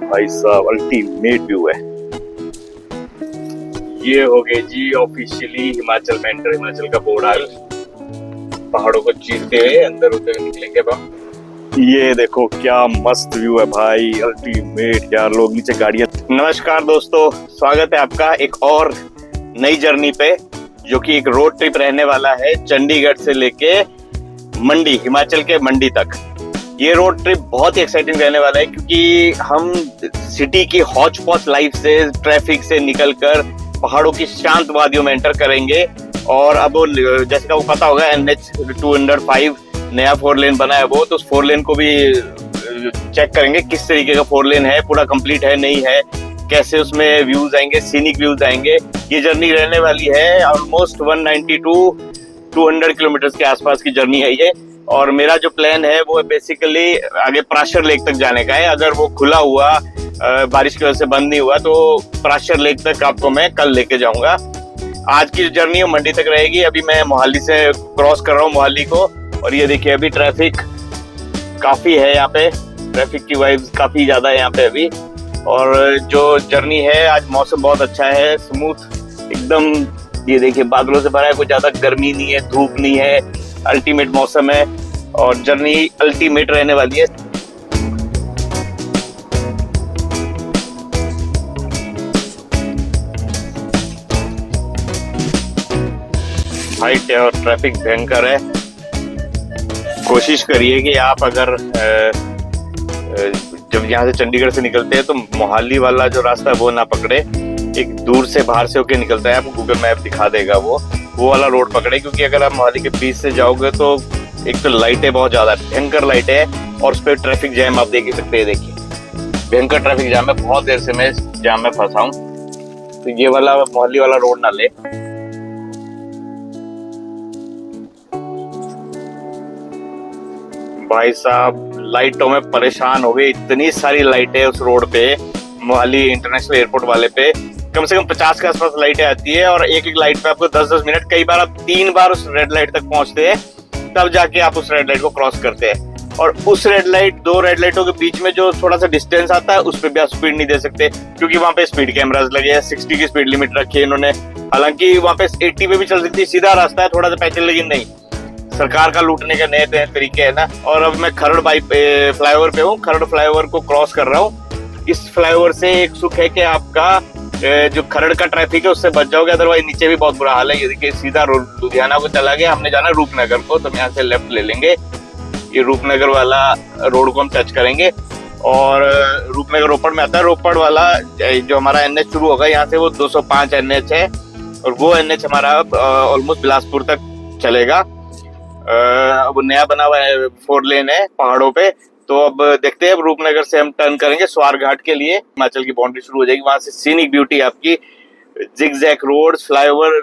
भाई साहब ultimate view है। ये हो गए जी ऑफिशियली हिमाचल में एंटर। हिमाचल का बोर्ड पहाड़ों को चीरते हुए अंदर होते हुए निकलेंगे अब हम। ये देखो क्या मस्त व्यू है भाई, अल्टीमेट यार। लोग नीचे गाड़ियां। नमस्कार दोस्तों, स्वागत है आपका एक और नई जर्नी पे, जो कि एक रोड ट्रिप रहने वाला है चंडीगढ़ से लेके मंडी, हिमाचल के मंडी तक। ये रोड ट्रिप बहुत ही एक्साइटिंग रहने वाला है क्योंकि हम सिटी की हौच पौच लाइफ से, ट्रैफिक से निकलकर पहाड़ों की शांत वादियों में एंटर करेंगे। और अब जैसे का वो पता होगा NH 205 नया 4 लेन बना है वो, तो उस 4 लेन को भी चेक करेंगे किस तरीके का 4 लेन है, पूरा कंप्लीट है नहीं है, कैसे उसमें व्यूज आएंगे, सीनिक व्यूज आएंगे। ये जर्नी रहने वाली है ऑलमोस्ट 190 टू 200 किलोमीटर के आसपास की जर्नी है ये। और मेरा जो प्लान है वो बेसिकली आगे प्राशर लेक तक जाने का है। अगर वो खुला हुआ, बारिश की वजह से बंद नहीं हुआ, तो प्राशर लेक तक आपको मैं कल लेके जाऊंगा। आज की जर्नी है मंडी तक रहेगी। अभी मैं मोहाली से क्रॉस कर रहा हूँ मोहाली को, और ये देखिए अभी ट्रैफिक काफी है यहाँ पे, ट्रैफिक की वाइब्स काफी ज्यादा है यहाँ पे अभी। और जो जर्नी है, आज मौसम बहुत अच्छा है, स्मूथ एकदम। ये देखिए बादलों से भरा है, कुछ ज्यादा गर्मी नहीं है, धूप नहीं है, अल्टीमेट मौसम है और जर्नी अल्टीमेट रहने वाली है। हाइट है और ट्रैफिक भयंकर है। कोशिश करिए कि आप अगर जब यहाँ से चंडीगढ़ से निकलते हैं तो मोहाली वाला जो रास्ता है वो ना पकड़े, एक दूर से बाहर से होके निकलता है, आपको गूगल मैप दिखा देगा वो वाला रोड पकड़े। क्योंकि अगर आप मोहाली के बीच से जाओगे तो एक तो लाइटें बहुत ज्यादा भयंकर लाइटें है, और उस पर ट्रैफिक जैम आप देख ही सकते हैं। देखिए भयंकर ट्रैफिक जैम है, बहुत देर से मैं जाम में फंसा हूँ। तो ये वाला मोहाली वाला रोड ना ले। भाई साहब लाइटों में परेशान हो गए, इतनी सारी लाइटें उस रोड पे, मोहाली इंटरनेशनल एयरपोर्ट वाले पे कम से कम 50 के आसपास लाइटें आती है। और एक एक लाइट पे आपको 10-10 मिनट, कई बार आप 3 बार उस रेड लाइट तक पहुंचते हैं, तब जाके आप उस रेड लाइट को क्रॉस करते हैं। और उस रेड लाइट, 2 रेड लाइटों के बीच में जो थोड़ा सा डिस्टेंस आता है, उस पर भी आप स्पीड नहीं दे सकते क्योंकि वहां पे स्पीड कैमरास लगे हैं। 60 की स्पीड लिमिट रखी है इन्होंने, हालांकि वहां पे 80 पे भी चल सकती है, सीधा रास्ता है, थोड़ा सा पैदल, लेकिन नहीं, सरकार का लूटने के नए तरीके है ना। और अब मैं खरड़ फ्लाईओवर पे हूँ, खरड़ फ्लाईओवर को क्रॉस कर रहा हूँ। इस फ्लाईओवर से एक सुख है कि आपका जो खरड़ का ट्रैफिक है उससे बच जाओगे, अदरवाइज नीचे भी बहुत बुरा हाल है। ये देखिए सीधा लुधियाना को चला गया, हमने जाना रूपनगर को, तो हम यहाँ से लेफ्ट ले लेंगे। ये रूपनगर वाला रोड को हम टच करेंगे और रूपनगर रोपड़ में आता है। रोपड़ वाला जो हमारा NH शुरू होगा यहाँ से, वो 205 NH है, और वो NH हमारा ऑलमोस्ट बिलासपुर तक चलेगा। अब नया बना हुआ है 4 लेन है पहाड़ों पे। तो अब देखते हैं, अब रूपनगर से हम टर्न करेंगे स्वार घाट के लिए, हिमाचल की बाउंड्री शुरू हो जाएगी। वहां से सीनिक ब्यूटी आपकी, जिगजैग रोड, फ्लाईओवर,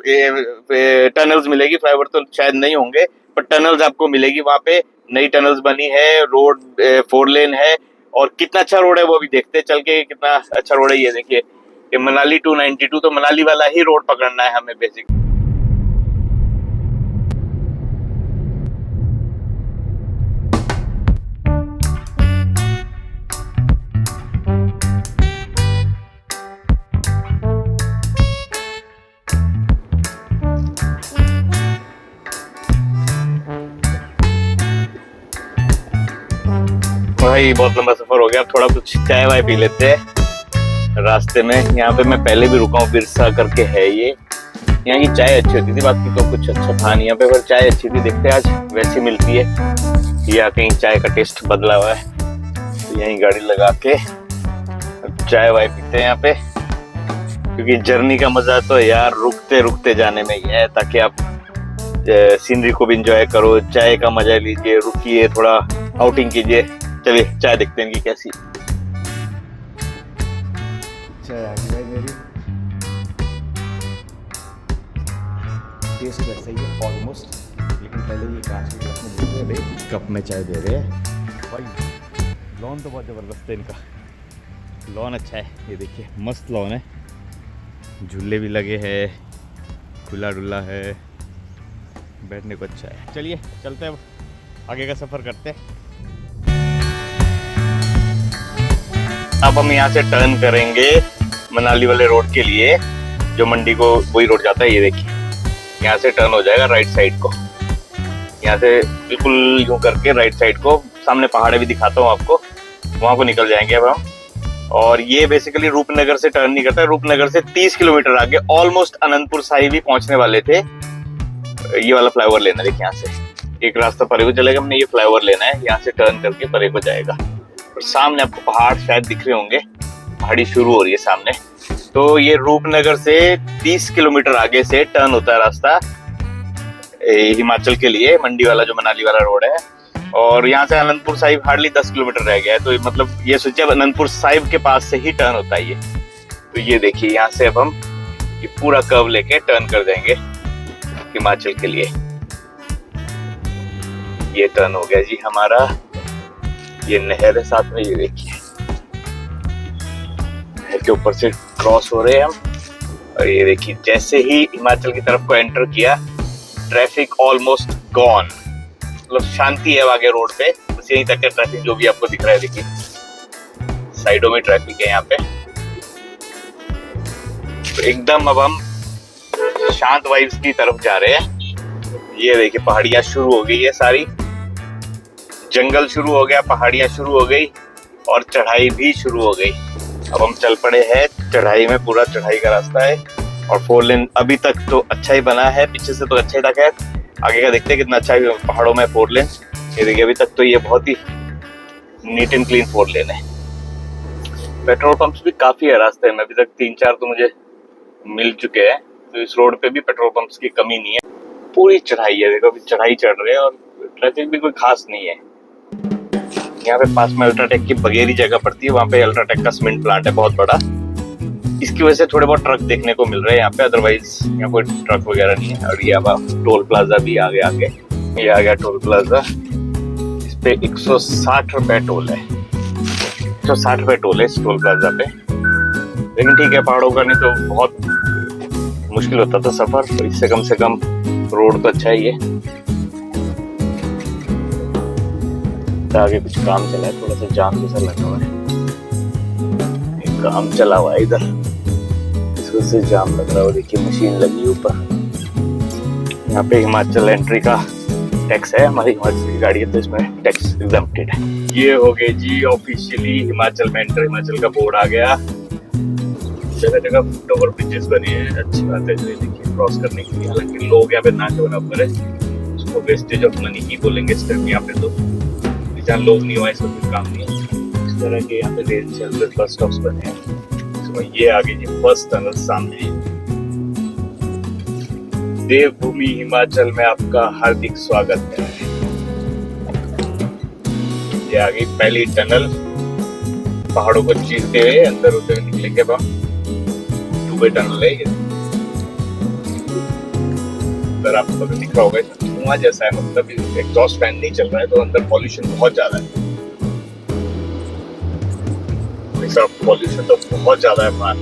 टनल्स मिलेगी। फ्लाईओवर तो शायद नहीं होंगे, पर टनल्स आपको मिलेगी। वहां पे नई टनल्स बनी है, रोड 4 लेन है, और कितना अच्छा रोड है वो भी देखते हैं चल के, कितना अच्छा रोड है। ये देखिए, ये मनाली 292, तो मनाली वाला ही रोड पकड़ना है हमें बेसिक। भाई बहुत लंबा सफर हो गया, अब थोड़ा कुछ चाय वाय पी लेते हैं रास्ते में। यहाँ पे मैं पहले भी रुका हूँ, बिरसा करके है ये। यहाँ की चाय अच्छी होती थी, बाकी तो कुछ अच्छा था नहीं यहाँ पे, पर चाय अच्छी थी। देखते हैं आज वैसी मिलती है या कहीं चाय का टेस्ट बदला हुआ है। तो यहीं गाड़ी लगा के चाय वाय पीते हैं यहाँ पे, क्योंकि जर्नी का मजा तो यार रुकते रुकते जाने में ही है, ताकि आप सीनरी को भी इंजॉय करो, चाय का मजा लीजिए, रुकिए, थोड़ा आउटिंग कीजिए। चलिए चाय देखते हैं इनकी कैसी चाय आ गई भाई मेरी। टेस्ट वैसा ही है ऑलमोस्ट, लेकिन पहले ये कांच के कप में दे रहे हैं, कप में चाय दे रहे हैं भाई। लॉन तो बहुत ज़बरदस्त है इनका, लॉन अच्छा है। ये देखिए मस्त लॉन है, झूले भी लगे हैं, खुला डुला है, बैठने को अच्छा है। चलिए चलते हैं, अब आगे का सफ़र करते हैं। अब हम यहाँ से टर्न करेंगे मनाली वाले रोड के लिए, जो मंडी को वही रोड जाता है। ये देखिए यहाँ से टर्न हो जाएगा राइट साइड को, यहाँ से बिल्कुल यूं करके राइट साइड को, सामने पहाड़े भी दिखाता हूँ आपको, वहां को निकल जाएंगे अब हम। और ये बेसिकली रूपनगर से टर्न नहीं करता है, रूपनगर से 30 किलोमीटर आगे ऑलमोस्ट अनंतपुर साहिब ही पहुंचने वाले थे। ये वाला फ्लाईओवर लेना, देखिए यहाँ से एक रास्ता परे को चलेगा, हमने ये फ्लाईओवर लेना है, यहाँ से टर्न करके परे को जाएगा। और सामने आपको पहाड़ शायद दिख रहे होंगे, पहाड़ी शुरू हो रही है सामने। तो ये रूपनगर से 30 किलोमीटर आगे से टर्न होता है रास्ता हिमाचल के लिए, मंडी वाला जो मनाली वाला रोड है। और यहाँ से अनंतपुर साहिब हार्डली 10 किलोमीटर रह गया है, तो मतलब ये सोचिए अब अनंतपुर साहिब के पास से ही टर्न होता है ये। तो ये देखिए यहाँ से अब हम ये पूरा कर्व लेके टर्न कर देंगे हिमाचल के लिए। ये टर्न हो गया जी हमारा, ये नहर है साथ में, ये देखिए नहर के ऊपर से क्रॉस हो रहे हैं हम। और ये देखिए जैसे ही हिमाचल की तरफ को एंटर किया, ट्रैफिक ऑलमोस्ट गॉन, मतलब शांति है आगे रोड पे, बस यहीं तक का ट्रैफिक जो भी आपको दिख रहा है। देखिए साइडों में ट्रैफिक है यहाँ पे, तो एकदम अब हम शांत वाइब्स की तरफ जा रहे हैं। ये देखिए पहाड़ियां शुरू हो गई है सारी, जंगल शुरू हो गया, पहाड़ियां शुरू हो गई और चढ़ाई भी शुरू हो गई। अब हम चल पड़े हैं चढ़ाई में, पूरा चढ़ाई का रास्ता है। और 4 लेन अभी तक तो अच्छा ही बना है, पीछे से तो अच्छा ही था, खैर आगे का देखते हैं कितना अच्छा है पहाड़ों में 4 लेन। ये देखिए अभी तक तो ये बहुत ही नीट एंड क्लीन 4 लेन है। पेट्रोल पंप्स भी काफी है रास्ते में, अभी तक 3-4 तो मुझे मिल चुके हैं, तो इस रोड पे भी पेट्रोल पंप्स की कमी नहीं है। पूरी चढ़ाई है, देखो अभी चढ़ाई चढ़ रहे हैं और ट्रैफिक भी कोई खास नहीं है। यहाँ पे पास में अल्ट्राटेक की बगेरी जगह पड़ती है, वहाँ पे अल्ट्राटेक का सीमेंट प्लांट है बहुत बड़ा, इसकी वजह से थोड़े बहुत ट्रक देखने को मिल रहे हैं यहाँ पे, अदरवाइज यहाँ कोई ट्रक वगैरह नहीं है। और ये अब टोल प्लाजा भी आ गया आगे, ये आ गया टोल प्लाजा। इस पे 160 रुपए टोल है, 160 रुपए टोल है इस टोल प्लाजा पे। लेकिन ठीक है, पहाड़ों का नहीं तो बहुत मुश्किल होता था सफर, तो इससे कम से कम रोड तो अच्छा ही है। आगे कुछ काम चला है, थोड़ा सा जाम जैसा लगा हुआ है, काम चला हुआ है इधर, इस वजह से जाम लग रहा है। देखिए मशीन लगी ऊपर। यहाँ पे हिमाचल एंट्री का टैक्स है, हमारी हिमाचल की गाड़ी है तो इसमें टैक्स एग्जम्प्टेड है। ये हो गए जी ऑफिशियली हिमाचल में एंटर, हिमाचल का बोर्ड आ गया। जगह जगह फुट ओवर ब्रिजेस बने हैं, अच्छी बात है। देखिए क्रॉस करने के लिए, हालांकि लोग यहाँ पे ना के बराबर है, उसको वेस्टेज ऑफ मनी ही बोलेंगे इस टाइम यहाँ पे। तो जहाँ लोग नहीं हुआ इसका कोई काम नहीं है। इस तरह के यहाँ पे रेल चल रहे, बस स्टॉप्स बने हैं। तो ये आगे जी फर्स्ट टनल सामने, देवभूमि हिमाचल में आपका हार्दिक स्वागत है। ये आगे पहली टनल, पहाड़ों को चीरते हुए अंदर होते हुए निकलेंगे अब हम। 2 वे टनल है ये, अंदर आपको दिख रहा होगा धुआं जैसा है, मतलब एग्जॉस्ट फैन नहीं चल रहा है, तो अंदर पॉल्यूशन बहुत ज्यादा है। पॉल्यूशन तो बहुत ज्यादा है बाहर,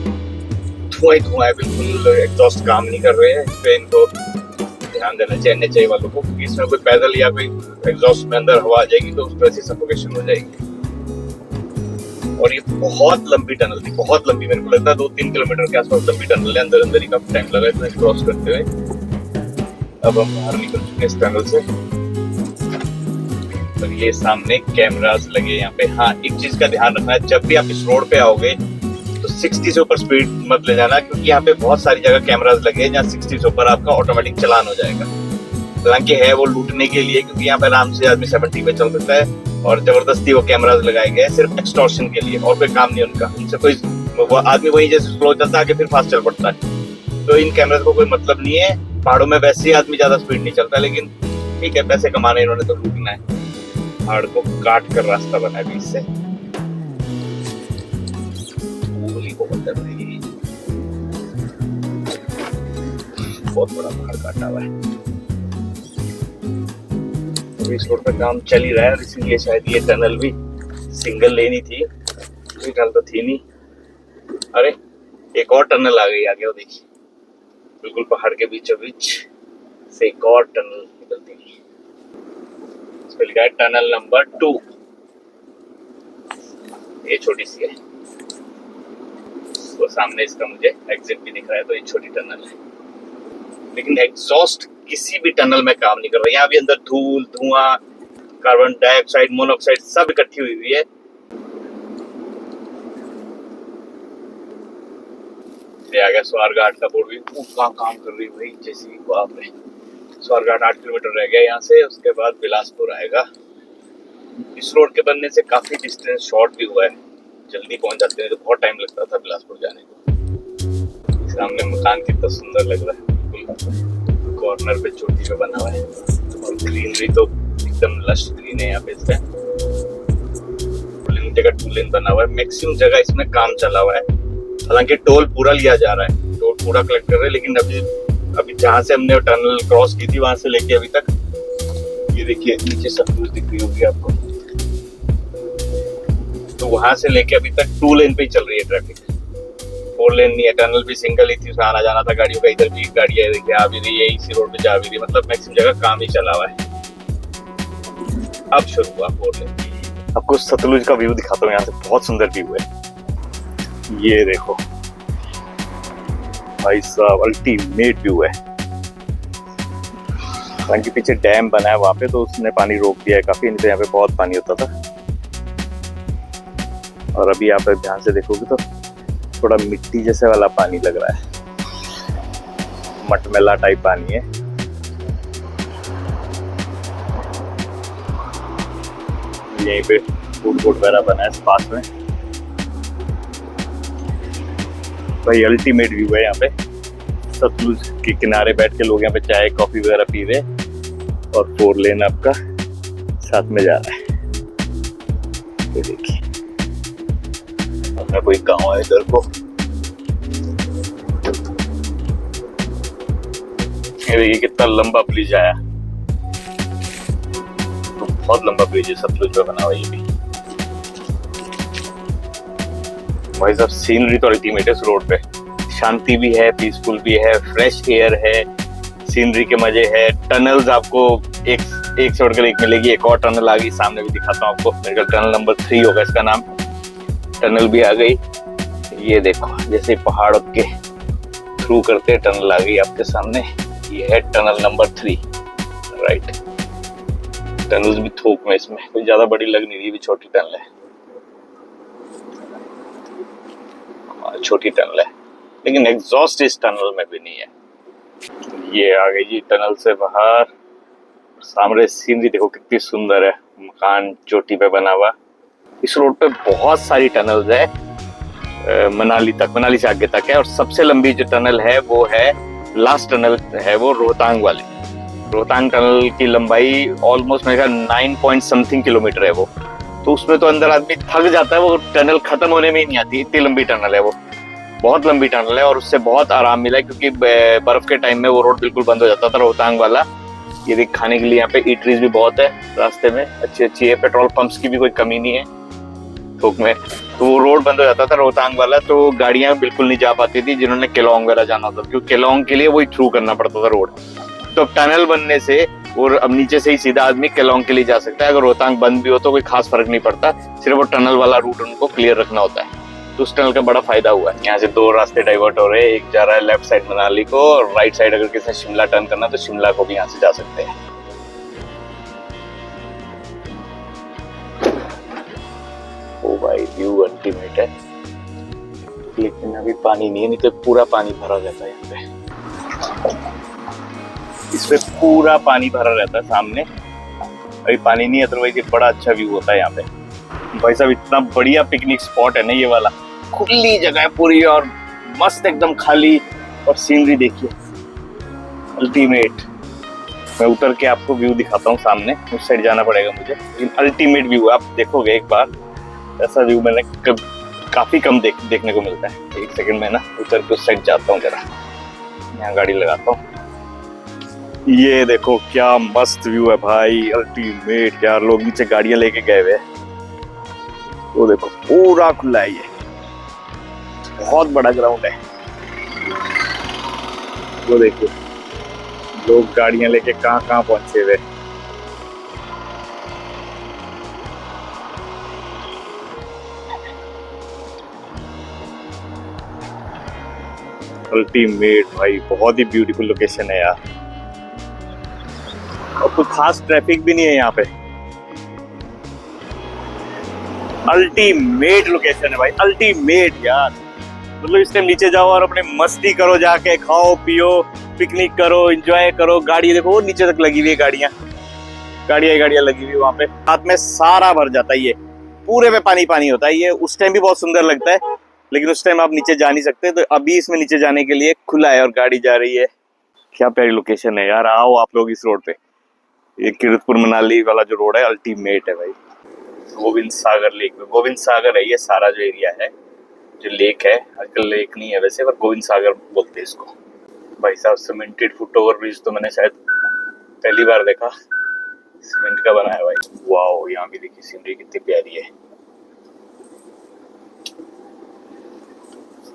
धुआं ही धुआं है, बिल्कुल एग्जॉस्ट काम नहीं कर रहे हैं। इस पे इनको ध्यान देना चाहिए वालों को, क्योंकि इसमें कोई पैदल या कोई एग्जॉस्ट में अंदर हवा आ जाएगी तो उसमें ऐसी सफोकेशन हो जाएगी। और ये बहुत लंबी टनल थी, बहुत लंबी, मेरे को लगता है 2-3 किलोमीटर के आसपास लंबी टनल है। अंदर ही काफी टाइम लगा इसमें क्रॉस करते हुए। अब हम बाहर निकल चुके हैं इस टनल से। और ये सामने कैमरास लगे यहाँ पे। हाँ, एक चीज का ध्यान रखना है, जब भी आप इस रोड पे आओगे तो 60 से ऊपर स्पीड मत ले जाना, क्योंकि यहाँ पे बहुत सारी जगह कैमरास लगे हैं जहाँ 60 से ऊपर आपका ऑटोमेटिक चालान हो जाएगा। हालांकि है वो लूटने के लिए, क्योंकि यहाँ पे आराम से आदमी 70 पे चल सकता है, और जबरदस्ती वो कैमरास लगाए गए सिर्फ एक्सटॉर्शन के लिए, और कोई काम नहीं उनका। उनसे कोई आदमी वही जैसे स्लो चलता है फिर फास्ट चल पड़ता है, तो इन कैमरास को कोई मतलब नहीं है। पहाड़ों में वैसे ही आदमी ज्यादा स्पीड नहीं चलता, लेकिन ठीक है, पैसे कमाने इन्होंने तो लूटना है। पहाड़ को काट कर रास्ता बना है इससे, बहुत बड़ा पहाड़ काटा हुआ है। इस रोड पर काम चल ही रहा है, इसीलिए शायद ये टनल भी सिंगल लेन ही थी, टनल तो थी नहीं। अरे एक और टनल आ गई आगे, वो देखिए बिल्कुल पहाड़ के बीचों बीच से एक और टनल निकलती है। इस पे लिखा है टनल नंबर 2, ये छोटी सी है। सामने इसका मुझे एग्जिट भी दिख रहा है, तो ये छोटी टनल है। लेकिन एग्जॉस्ट किसी भी टनल में काम नहीं कर रहा। यहाँ भी अंदर धूल, धुआं, कार्बन डाइऑक्साइड, मोनोऑक्साइड सब इकट्ठी हुई हुई है। ये आ गया स्वारघाट का बोर्ड भी। कहाँ काम कर रही है भाई, जैसी बाप रे। स्वारघाट 8 किलोमीटर रह गया यहाँ से, उसके बाद बिलासपुर आएगा। इस रोड के बनने से काफी डिस्टेंस शॉर्ट भी हुआ है, जल्दी पहुंच जाते हैं। तो बहुत टाइम लगता था बिलासपुर जाने को। सामने मकान कितना सुंदर लग रहा है, बिल्कुल कॉर्नर पे चोटी पे बना हुआ है, और ग्रीनरी तो एकदम लश ग्रीन है यहाँ पे। इसका जगह टू लेन बना हुआ है, मैक्सिमम जगह इसमें काम चला हुआ है। हालांकि टोल पूरा लिया जा रहा है, टोल पूरा कलेक्ट कर रहे हैं, लेकिन अभी जहाँ से हमने टनल क्रॉस की थी वहां से लेके अभी तक, ये देखिए नीचे सतलुज दिख रही होगी आपको, तो वहां से लेके अभी तक 2 लेन पे ही चल रही है ट्रैफिक। 4 लेन नहीं है। टनल भी सिंगल ही थी, उसमें आना जाना था गाड़ियों का। इधर भी गाड़ी है, देखिए आ भी रही है, इसी रोड पे जा भी रही है। मतलब मैक्सिमम जगह काम ही चला हुआ है। अब शुरू हुआ 4 लेन। आपको सतलुज का व्यू दिखाता हूँ, यहाँ से बहुत सुंदर व्यू है। ये देखो भाई साहब, अल्टीमेट व्यू है। हालांकि पीछे डैम बना है वहां पे, तो उसने पानी रोक दिया है काफी, नहीं तो यहाँ पे बहुत पानी होता था। और अभी यहाँ पे ध्यान से देखोगे तो थोड़ा मिट्टी जैसे वाला पानी लग रहा है, मटमैला टाइप पानी है। यहीं पे फूड कोर्ट वगैरह बना है पास में। भाई अल्टीमेट व्यू है यहाँ पे, सतलुज के किनारे बैठ के लोग यहाँ पे चाय कॉफी वगैरह पी रहे, और 4 लेन आपका साथ में जा रहा है। ये देखिए अपना कोई गांव है इधर को। ये देखिए कितना लंबा ब्रिज आया, तो बहुत लंबा ब्रिज है, सतलुज पे बना हुआ ये भी। भाई साहब सीनरी तो अल्टीमेट है इस रोड पे। शांति भी है, पीसफुल भी है, फ्रेश एयर है, सीनरी के मजे है। टनल्स आपको एक छोड़ कर एक मिलेगी। एक और टनल आ गई, सामने भी दिखाता हूँ आपको। मेरे ख्याल टनल नंबर 3 होगा इसका नाम। टनल भी आ गई। ये देखो जैसे पहाड़ों के थ्रू करते टनल आ गई आपके सामने। ये है टनल नंबर 3, राइट। टनल्स भी थोक में, इसमें कोई ज्यादा बड़ी लग नहीं रही, भी छोटी टनल है, छोटी टनल है, लेकिन एग्जॉस्ट इस टनल में भी नहीं है। ये आ गई जी टनल से बाहर। सामने सीनरी देखो कितनी सुंदर है, मकान चोटी पे बना हुआ। इस रोड पे बहुत सारी टनल्स है, मनाली तक, मनाली से आगे तक है। और सबसे लंबी जो टनल है वो है, लास्ट टनल है वो रोहतांग वाली। रोहतांग टनल की लंबाई ऑलमोस्ट मेरे ख्याल 9 पॉइंट समथिंग किलोमीटर है वो। तो उसमें तो अंदर आदमी थक जाता है, वो टनल खत्म होने में ही नहीं आती, इतनी लंबी टनल है वो। बहुत लंबी टनल है, और उससे बहुत आराम मिला है, क्योंकि बर्फ के टाइम में वो रोड बिल्कुल बंद हो जाता था रोहतांग वाला। ये देख खाने के लिए यहाँ पे ईटरीज भी बहुत है रास्ते में, अच्छी अच्छी है। पेट्रोल पंप्स की भी कोई कमी नहीं है थोक में। तो वो रोड बंद हो जाता था रोहतांग वाला, तो गाड़ियां बिल्कुल नहीं जा पाती थी जिन्होंने केलोंग वगैरह जाना होता, क्योंकि केलोंग के लिए वही थ्रू करना पड़ता था रोड। तो टनल बनने से और अब नीचे से ही सीधा आदमी केलोंग के लिए जा सकता है। अगर रोहतांग बंद भी हो तो कोई खास फर्क नहीं पड़ता, सिर्फ वो टनल वाला रूट उनको क्लियर रखना होता है। तो उस टनल का बड़ा फायदा हुआ है। यहाँ से 2 रास्ते डाइवर्ट हो रहे हैं, एक जा रहा है लेफ्ट साइड मनाली को, और राइट साइड अगर किसी ने शिमला टर्न करना तो शिमला को भी यहाँ से जा सकते हैं। ओ भाई व्यू अल्टीमेट है, लेकिन अभी पानी नहीं है, नहीं तो पूरा पानी भरा रहता है यहाँ पे। इसमें पूरा पानी भरा रहता है सामने, अभी पानी नहीं है, अदरवाइज ये बड़ा अच्छा व्यू होता है यहाँ पे। भाई साहब इतना बढ़िया पिकनिक स्पॉट है ना ये वाला, खुली जगह है पूरी और मस्त एकदम खाली, और सीनरी देखिए अल्टीमेट। मैं उतर के आपको व्यू दिखाता हूँ सामने, उस साइड जाना पड़ेगा मुझे, लेकिन अल्टीमेट व्यू आप देखोगे एक बार। ऐसा व्यू मैंने काफी कम देखने को मिलता है। एक सेकंड में ना उतर के उस साइड जाता हूँ, जरा यहाँ गाड़ी लगाता हूँ। ये देखो क्या मस्त व्यू है भाई, अल्टीमेट यार। लोग नीचे गाड़ियां लेके गए हुए हैं, वो देखो पूरा खुला है, ये बहुत बड़ा ग्राउंड है। वो देखो लोग गाड़ियां लेके कहाँ कहाँ पहुंचे हुए। अल्टीमेट भाई, बहुत ही ब्यूटीफुल लोकेशन है यार, और कुछ खास ट्रैफिक भी नहीं है यहाँ पे। अल्टीमेट लोकेशन है भाई, अल्टीमेट यार। मतलब इस टाइम नीचे जाओ और अपने मस्ती करो, जाके खाओ पियो, पिकनिक करो, एंजॉय करो। गाड़ी देखो वो नीचे तक लगी हुई है, गाड़ियां लगी हुई है वहां पे। रात में सारा भर जाता है, ये पूरे में पानी पानी होता है। ये उस टाइम भी बहुत सुंदर लगता है, लेकिन उस टाइम आप नीचे जा नहीं सकते, तो अभी इसमें नीचे जाने के लिए खुला है और गाड़ी जा रही है। क्या प्यारी लोकेशन है यार, आओ आप लोग इस रोड पे। ये कीरतपुर मनाली वाला जो रोड है अल्टीमेट है भाई। गोविंद सागर लेक में, गोविंद सागर है ये सारा जो एरिया है, जो लेक है। आजकल लेक नहीं है वैसे, पर गोविंद सागर बोलते हैं इसको। भाई साहब, सीमेंटेड फुट ओवर ब्रिज तो मैंने शायद पहली बार देखा, सीमेंट का बना है भाई। वाओ, यहाँ भी देखिए सीनरी कितनी प्यारी है।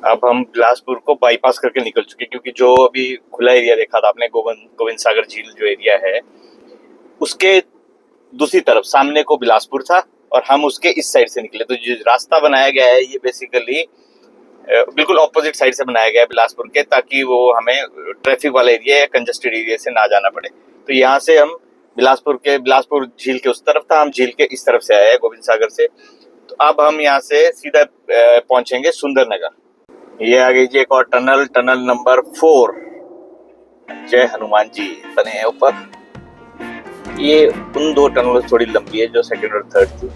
अब हम बिलासपुर को बाईपास करके निकल चुके, क्योंकि जो अभी खुला एरिया देखा था आपने, गोविंद सागर झील जो एरिया है, उसके दूसरी तरफ सामने को बिलासपुर था और हम उसके इस साइड से निकले। तो जो रास्ता बनाया गया है ये बेसिकली बिल्कुल ऑपोजिट साइड से बनाया गया है बिलासपुर के, ताकि वो हमें ट्रैफिक वाला एरिया या कंजस्टेड एरिया से ना जाना पड़े। तो यहाँ से हम बिलासपुर झील के उस तरफ था, हम झील के इस तरफ से आए हैं गोविंद सागर से। तो अब हम यहाँ से सीधा पहुंचेंगे सुंदरनगर। ये आ गई जी एक और टनल, टनल नंबर 4। जय हनुमान जी बने हैं ऊपर। ये उन दो टनलों से थोड़ी लंबी है जो सेकंड और थर्ड थी।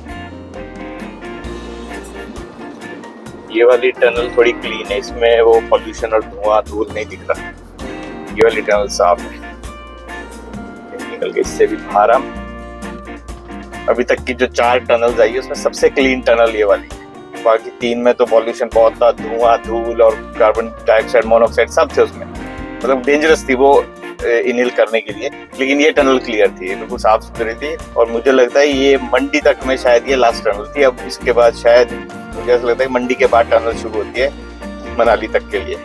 ये वाली टनल थोड़ी क्लीन है, इसमें वो पॉल्यूशन और धुआं धूल नहीं दिख रहा। ये वाली टनल साफ है। निकल के इससे भी बाहर हम अभी तक की जो 4 टनल्स आई है उसमें सबसे क्लीन टनल ये वाली है। बाकी 3 में तो पॉल्यूशन बहुत था, धुआं धूल और कार्बन डाइऑक्साइड मोनोऑक्साइड सब थे उसमें, मतलब डेंजरस थी वो इनहेल करने के लिए। लेकिन ये टनल क्लियर थी, बिल्कुल साफ सुथरी थी। और मुझे लगता है ये मंडी तक में शायद ये लास्ट टनल थी। अब इसके बाद शायद मुझे ऐसा लगता है मंडी के बाद टनल शुरू होती है मनाली तक के लिए।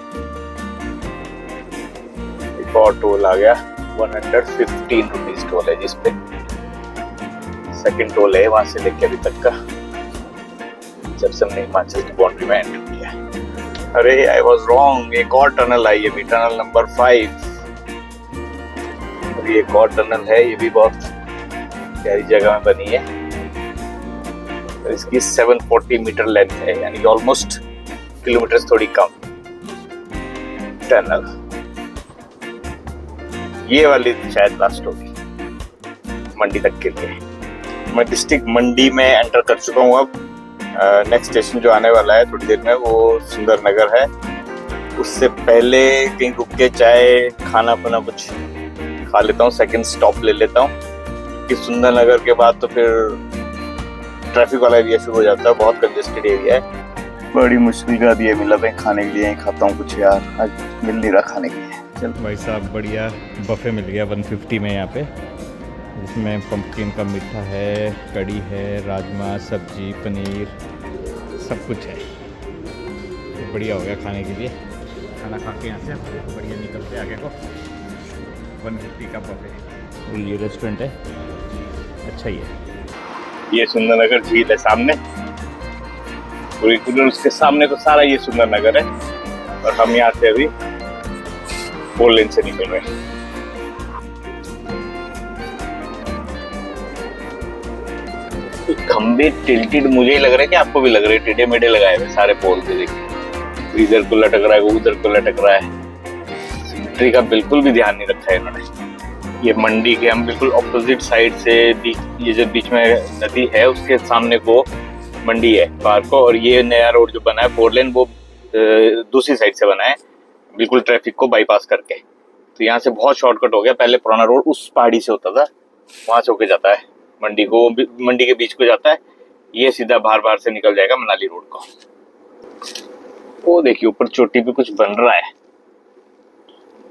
एक और टोल आ गया, 115 रुपीज टोल है जिसपे सेकंड टोल है वहां से लेके अभी तक का, जब से हमने हिमाचल की बाउंड्री में एंटर किया। अरे आई वाज रॉन्ग, एक और टनल आई है अभी, टनल नंबर 5। अभी एक और टनल है, ये भी बहुत प्यारी जगह में बनी है। इसकी 740 मीटर लेंथ है, यानी ऑलमोस्ट किलोमीटर थोड़ी कम टनल। ये वाली शायद लास्ट होगी मंडी तक के लिए। मैं डिस्ट्रिक्ट मंडी में एंटर कर चुका हूँ। अब नेक्स्ट स्टेशन जो आने वाला है थोड़ी देर में वो सुंदरनगर है। उससे पहले कहीं रुक के चाय खाना पीना कुछ खा लेता हूँ, सेकंड स्टॉप ले लेता हूँ, कि सुंदरनगर के बाद तो फिर ट्रैफिक वाला एरिया शुरू हो जाता है, बहुत कंजेस्टेड एरिया है। बड़ी मुश्किल का दिया मिला था खाने के लिए, खाता हूँ कुछ यार, आज मिल नहीं रहा खाने के लिए। चल भाई साहब, बढ़िया बफे मिल गया 150 में यहाँ पे, जिसमें पंपकिन का मीठा है, कड़ी है, राजमा, सब्जी, पनीर, सब कुछ है। तो बढ़िया हो गया खाने के लिए। खाना खा के यहाँ से बढ़िया निकलते आगे को। 150 का बफे। ये रेस्टोरेंट है, अच्छा ही है। ये सुंदरनगर झील है सामने, पूरी उधर उसके सामने को सारा ये सुंदरनगर है। और हम यहाँ से अभी 4 लेन से निकल रहे हैं। खंबे टिल्टेड मुझे ही लग रहा है कि आपको भी लग रहे हैं, टेढ़े मेढ़े लगाए हुए सारे पोल पे। देखिए इधर को लटक रहा है, उधर को लटक रहा है। सिमेट्री का बिल्कुल भी ध्यान नहीं रखा है इन्होंने। ये मंडी के हम बिल्कुल ऑपोजिट साइड से, ये जो बीच में नदी है उसके सामने को मंडी है पार्क को। और ये नया रोड जो बना है 4 लेन, वो दूसरी साइड से बना है, बिल्कुल ट्रैफिक को बाईपास करके। तो यहाँ से बहुत शॉर्टकट हो गया। पहले पुराना रोड उस पहाड़ी से होता था, वहां से होके जाता है मंडी को, मंडी के बीच को जाता है। ये सीधा बाहर से निकल जाएगा मनाली रोड को। वो देखिए ऊपर चोटी पे कुछ बन रहा है,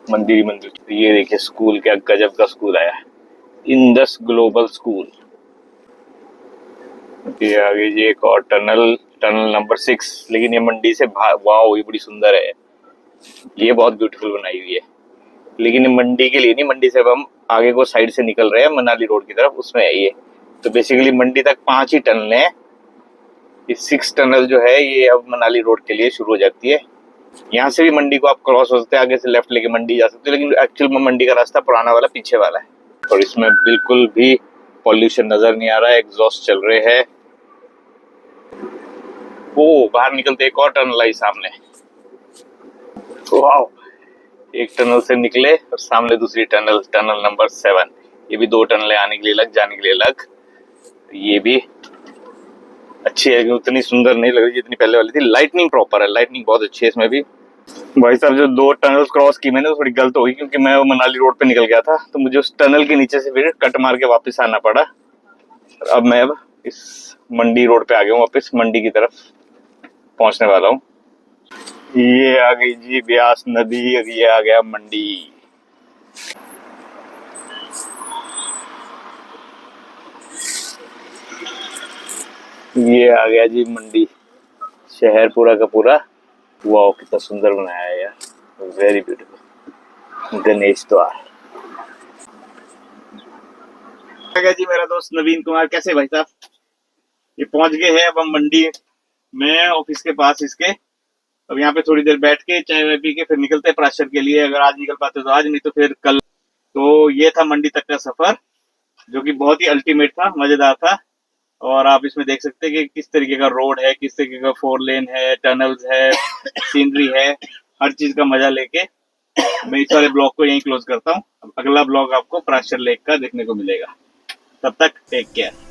मंदिर। ये देखिए स्कूल, क्या गजब का स्कूल आया है, इंडस ग्लोबल स्कूल। ये आगे जी एक और टनल, टनल नंबर 6। लेकिन ये मंडी से वाओ, ये बड़ी सुंदर है, ये बहुत ब्यूटीफुल बनाई हुई है। लेकिन ये मंडी के लिए नहीं, मंडी से अब हम आगे को साइड से निकल रहे हैं मनाली रोड की तरफ, उसमें है ये। तो बेसिकली मंडी तक 5 ही टनल हैं। ये 6 टनल जो है ये अब मनाली रोड के लिए शुरू हो जाती है। यहाँ से भी मंडी को आप क्रॉस हो सकते हैं, आगे से लेफ्ट लेके मंडी जा सकते हैं, लेकिन एक्चुअल में मंडी का रास्ता पुराना वाला पीछे वाला है। और इसमें बिल्कुल भी पॉल्यूशन नजर नहीं आ रहा है, एग्जॉस्ट चल रहे हैं। वो बाहर निकलते एक और टनल आई सामने। वाह, एक टनल से निकले और सामने दूसरी टनल, टनल नंबर 7। ये भी 2 टनल आने के लिए अलग, जाने के लिए अलग। ये भी अच्छी है, उतनी सुंदर नहीं लग रही जितनी पहले वाली थी। लाइटनिंग प्रॉपर है, लाइटनिंग बहुत अच्छी है इसमें भी। भाई साहब, जो 2 टनल क्रॉस की मैंने, थोड़ी गलत हो गई, क्योंकि मैं वो मनाली रोड पे निकल गया था, तो मुझे उस टनल के नीचे से फिर कट मार के वापस आना पड़ा। अब मैं इस मंडी रोड पे आ गया हूँ, वापस मंडी की तरफ पहुंचने वाला हूँ। ये आ गई जी ब्यास नदी, और ये आ गया मंडी। ये आ गया जी मंडी, शहर पूरा का पूरा। वाह, कितना सुंदर बनाया है यार, वेरी ब्यूटीफुल। गणेश द्वार। आ गया जी मेरा दोस्त नवीन कुमार। कैसे भाई साहब? ये पहुंच गए हैं अब हम मंडी में, ऑफिस के पास इसके। अब यहाँ पे थोड़ी देर बैठ के चाय वाय पी के फिर निकलते हैं प्राशर के लिए। अगर आज निकल पाते तो आज, नहीं तो फिर कल। तो ये था मंडी तक का सफर, जो कि बहुत ही अल्टीमेट था, मजेदार था। और आप इसमें देख सकते हैं कि किस तरीके का रोड है, किस तरीके का 4 लेन है, टनल्स है, सीनरी है, हर चीज का मजा लेके मैं इस वाले ब्लॉग को यहीं क्लोज करता हूँ। अगला ब्लॉग आपको प्राशर लेक का देखने को मिलेगा। तब तक टेक केयर।